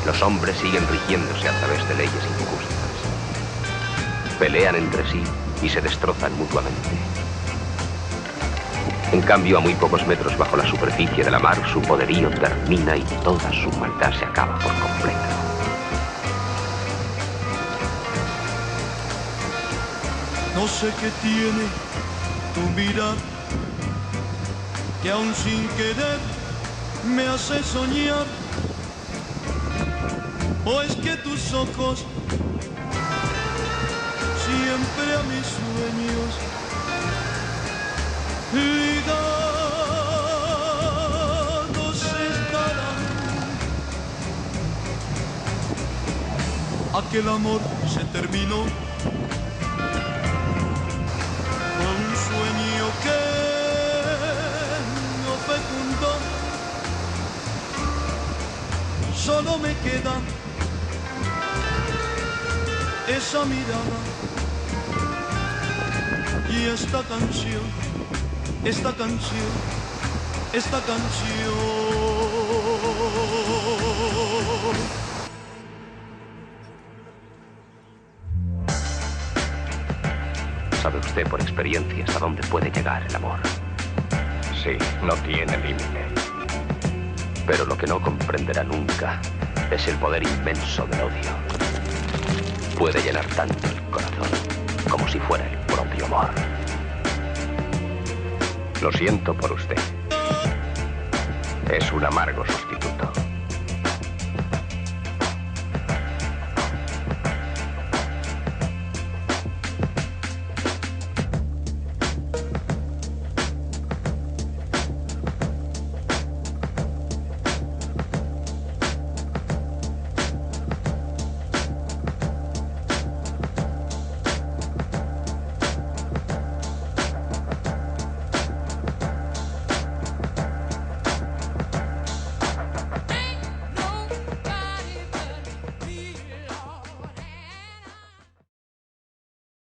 Los hombres siguen rigiéndose a través de leyes injustas. Pelean entre sí y se destrozan mutuamente. En cambio, a muy pocos metros bajo la superficie de la mar, su poderío termina y toda su maldad se acaba por completo. No sé qué tiene tu mirar, que aún sin querer me hace soñar. O es que tus ojos siempre a mis sueños ligados estarán. Aquel amor se terminó, fue un sueño que no fecundó. Solo me queda esa mirada y esta canción, esta canción, esta canción. ¿Sabe usted por experiencia hasta dónde puede llegar el amor? Sí, no tiene límite. Pero lo que no comprenderá nunca es el poder inmenso del odio. Puede llenar tanto el corazón como si fuera el propio amor. Lo siento por usted. Es un amargo sustituto.